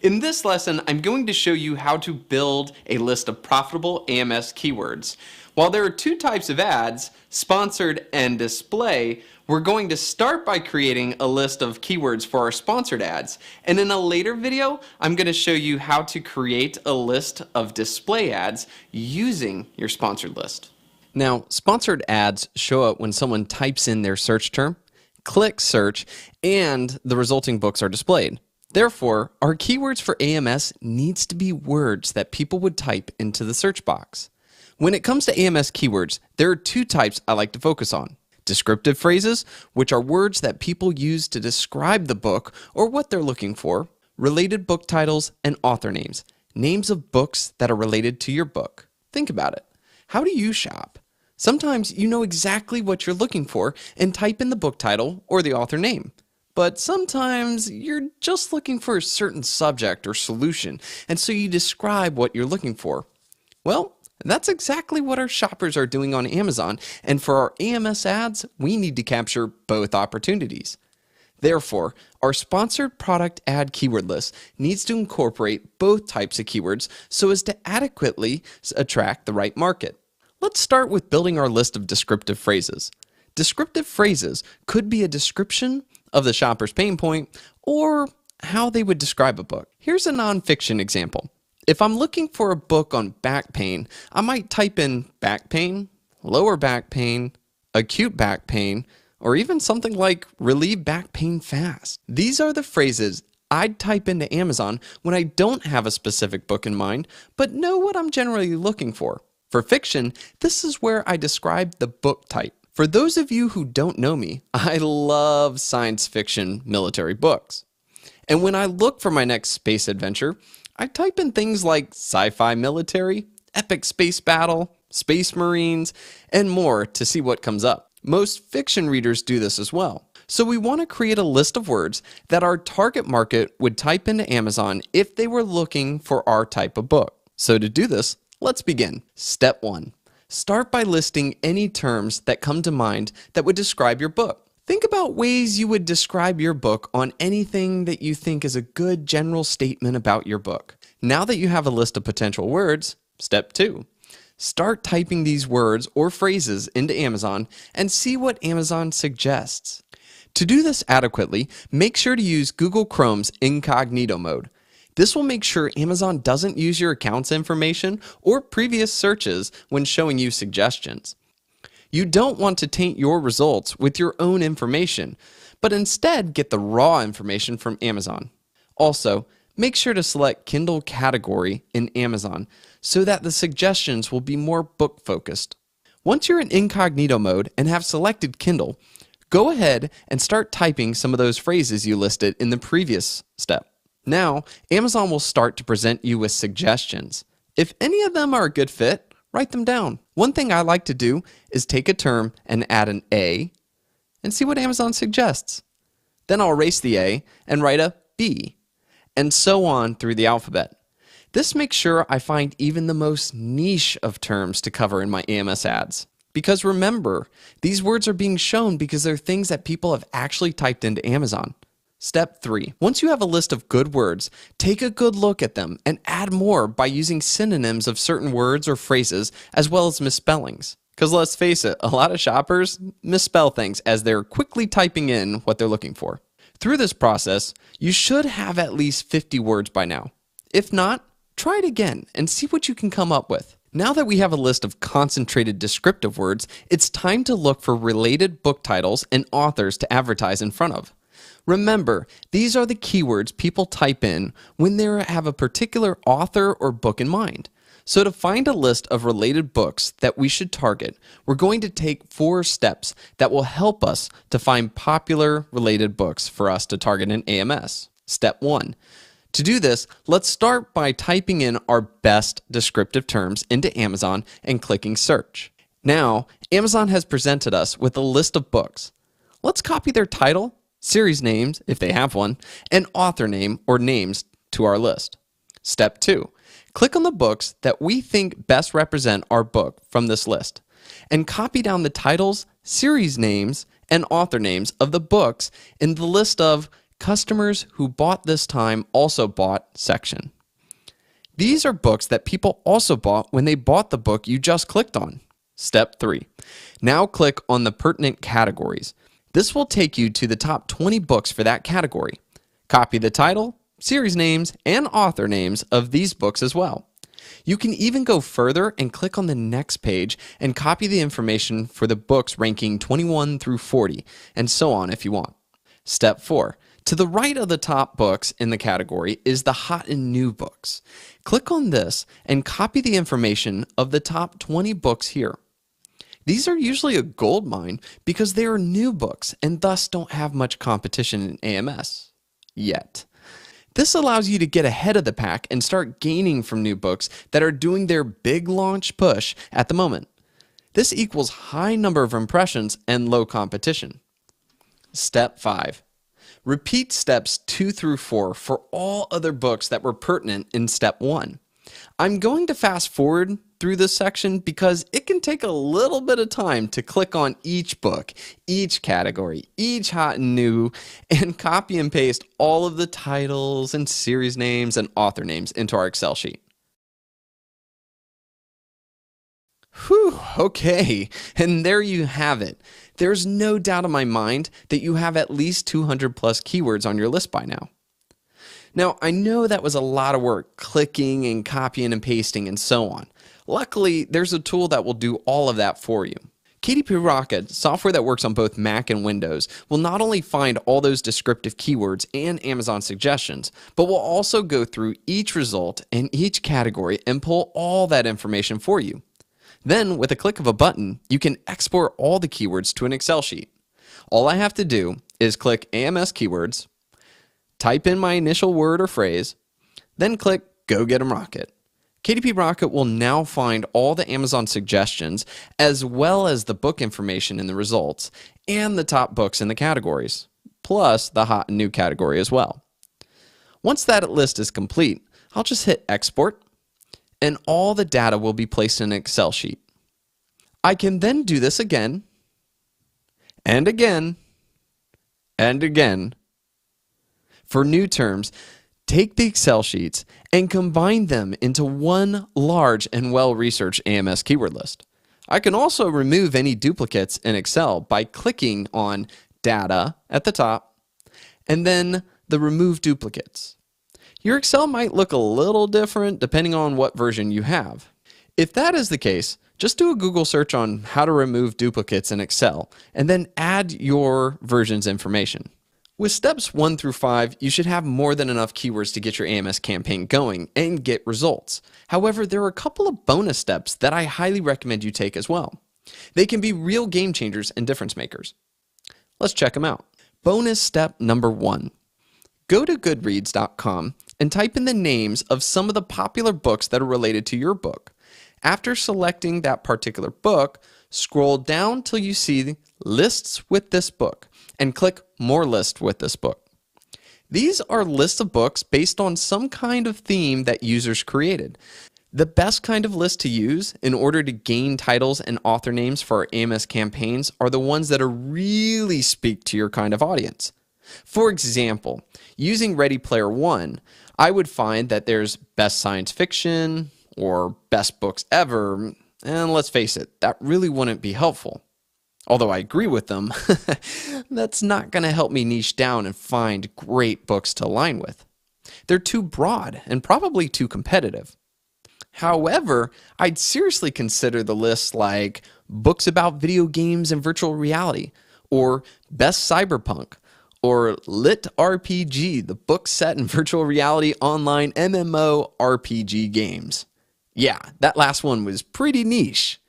In this lesson, I'm going to show you how to build a list of profitable AMS keywords. While there are two types of ads, sponsored and display, we're going to start by creating a list of keywords for our sponsored ads. And in a later video, I'm going to show you how to create a list of display ads using your sponsored list. Now, sponsored ads show up when someone types in their search term, clicks search, and the resulting books are displayed. Therefore, our keywords for AMS needs to be words that people would type into the search box. When it comes to AMS keywords, there are two types I like to focus on. Descriptive phrases, which are words that people use to describe the book or what they're looking for. Related book titles and author names, names of books that are related to your book. Think about it. How do you shop? Sometimes you know exactly what you're looking for and type in the book title or the author name. But sometimes you're just looking for a certain subject or solution, and so you describe what you're looking for. Well, that's exactly what our shoppers are doing on Amazon, and for our AMS ads, we need to capture both opportunities. Therefore, our sponsored product ad keyword list needs to incorporate both types of keywords so as to adequately attract the right market. Let's start with building our list of descriptive phrases. Descriptive phrases could be a description of the shopper's pain point or how they would describe a book. Here's a nonfiction example. If I'm looking for a book on back pain, I might type in back pain, lower back pain, acute back pain, or even something like relieve back pain fast. These are the phrases I'd type into Amazon when I don't have a specific book in mind, but know what I'm generally looking for. For fiction, this is where I describe the book type. For those of you who don't know me, I love science fiction military books. And when I look for my next space adventure, I type in things like sci-fi military, epic space battle, space marines, and more to see what comes up. Most fiction readers do this as well. So we want to create a list of words that our target market would type into Amazon if they were looking for our type of book. So to do this, let's begin. Step 1. Start by listing any terms that come to mind that would describe your book. Think about ways you would describe your book on anything that you think is a good general statement about your book. Now that you have a list of potential words, step 2. Start typing these words or phrases into Amazon and see what Amazon suggests. To do this adequately, make sure to use Google Chrome's incognito mode. This will make sure Amazon doesn't use your account's information or previous searches when showing you suggestions. You don't want to taint your results with your own information, but instead get the raw information from Amazon. Also, make sure to select Kindle category in Amazon so that the suggestions will be more book-focused. Once you're in incognito mode and have selected Kindle, go ahead and start typing some of those phrases you listed in the previous step. Now, Amazon will start to present you with suggestions. If any of them are a good fit, write them down. One thing I like to do is take a term and add an A and see what Amazon suggests. Then I'll erase the A and write a B, and so on through the alphabet. This makes sure I find even the most niche of terms to cover in my AMS ads. Because remember, these words are being shown because they're things that people have actually typed into Amazon. Step 3. Once you have a list of good words, take a good look at them and add more by using synonyms of certain words or phrases as well as misspellings. Because let's face it, a lot of shoppers misspell things as they're quickly typing in what they're looking for. Through this process, you should have at least 50 words by now. If not, try it again and see what you can come up with. Now that we have a list of concentrated descriptive words, it's time to look for related book titles and authors to advertise in front of. Remember, these are the keywords people type in when they have a particular author or book in mind. So to find a list of related books that we should target, we're going to take 4 steps that will help us to find popular related books for us to target in AMS. Step 1. To do this, let's start by typing in our best descriptive terms into Amazon and clicking search. Now, Amazon has presented us with a list of books. Let's copy their title, series names, if they have one, and author name or names to our list. Step 2. Click on the books that we think best represent our book from this list, and copy down the titles, series names, and author names of the books in the list of customers who bought this time also bought section. These are books that people also bought when they bought the book you just clicked on. Step 3. Now click on the pertinent categories. This will take you to the top 20 books for that category. Copy the title, series names, and author names of these books as well. You can even go further and click on the next page and copy the information for the books ranking 21 through 40, and so on if you want. Step 4. To the right of the top books in the category is the hot and new books. Click on this and copy the information of the top 20 books here. These are usually a gold mine because they are new books and thus don't have much competition in AMS yet. This allows you to get ahead of the pack and start gaining from new books that are doing their big launch push at the moment. This equals high number of impressions and low competition. Step 5. Repeat steps 2 through 4 for all other books that were pertinent in step 1. I'm going to fast forward through this section because it can take a little bit of time to click on each book, each category, each hot and new, and copy and paste all of the titles and series names and author names into our Excel sheet. Whew, okay, and there you have it. There's no doubt in my mind that you have at least 200 plus keywords on your list by now. Now, I know that was a lot of work, clicking and copying and pasting and so on. Luckily, there's a tool that will do all of that for you. KDP Rocket, software that works on both Mac and Windows, will not only find all those descriptive keywords and Amazon suggestions, but will also go through each result and each category and pull all that information for you. Then, with a click of a button, you can export all the keywords to an Excel sheet. All I have to do is click AMS Keywords, type in my initial word or phrase, then click Go Get 'em Rocket. KDP Rocket will now find all the Amazon suggestions as well as the book information in the results and the top books in the categories, plus the hot and new category as well. Once that list is complete, I'll just hit Export, and all the data will be placed in an Excel sheet. I can then do this again, and again, and again. For new terms, take the Excel sheets and combine them into one large and well-researched AMS keyword list. I can also remove any duplicates in Excel by clicking on Data at the top, and then the Remove Duplicates. Your Excel might look a little different depending on what version you have. If that is the case, just do a Google search on how to remove duplicates in Excel, and then add your version's information. With steps 1 through 5, you should have more than enough keywords to get your AMS campaign going and get results. However, there are a couple of bonus steps that I highly recommend you take as well. They can be real game changers and difference makers. Let's check them out. Bonus step number 1. Go to Goodreads.com and type in the names of some of the popular books that are related to your book. After selecting that particular book, scroll down till you see Lists with this book and click More Lists with this book. These are lists of books based on some kind of theme that users created. The best kind of list to use in order to gain titles and author names for our AMS campaigns are the ones that really speak to your kind of audience. For example, using Ready Player One, I would find that there's best science fiction or best books ever, and let's face it, that really wouldn't be helpful. Although I agree with them, that's not going to help me niche down and find great books to align with. They're too broad and probably too competitive. However, I'd seriously consider the lists like books about video games and virtual reality, or best cyberpunk, or Lit RPG, the book set in virtual reality online MMO RPG games. Yeah, that last one was pretty niche.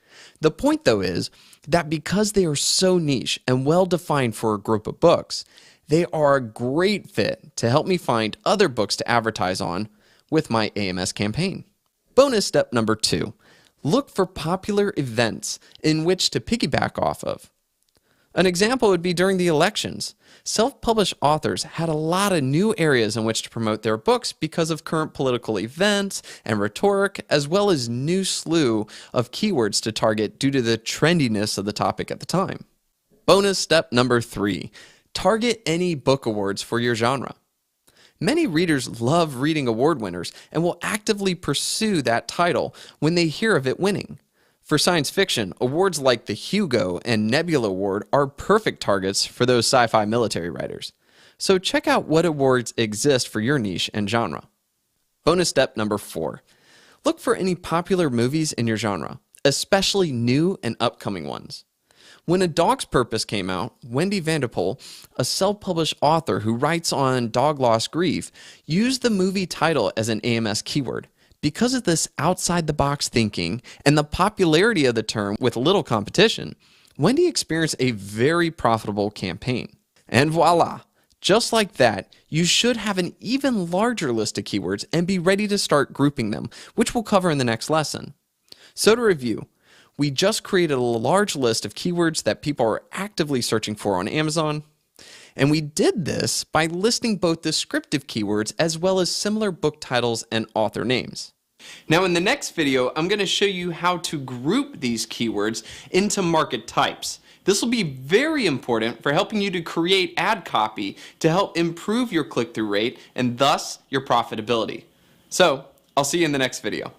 The point though is that because they are so niche and well defined for a group of books, they are a great fit to help me find other books to advertise on with my AMS campaign. Bonus step number 2, look for popular events in which to piggyback off of. An example would be during the elections. Self-published authors had a lot of new areas in which to promote their books because of current political events and rhetoric, as well as new slew of keywords to target due to the trendiness of the topic at the time. Bonus step number 3, Target any book awards for your genre. Many readers love reading award winners and will actively pursue that title when they hear of it winning. For science fiction, awards like the Hugo and Nebula Award are perfect targets for those sci-fi military writers. So check out what awards exist for your niche and genre. Bonus step number 4. Look for any popular movies in your genre, especially new and upcoming ones. When A Dog's Purpose came out, Wendy Vanderpool, a self-published author who writes on dog loss grief, used the movie title as an AMS keyword. Because of this outside-the-box thinking and the popularity of the term with little competition, Wendy experienced a very profitable campaign. And voila! Just like that, you should have an even larger list of keywords and be ready to start grouping them, which we'll cover in the next lesson. So to review, we just created a large list of keywords that people are actively searching for on Amazon, and we did this by listing both descriptive keywords as well as similar book titles and author names. Now in the next video, I'm going to show you how to group these keywords into market types. This will be very important for helping you to create ad copy to help improve your click-through rate and thus your profitability. So, I'll see you in the next video.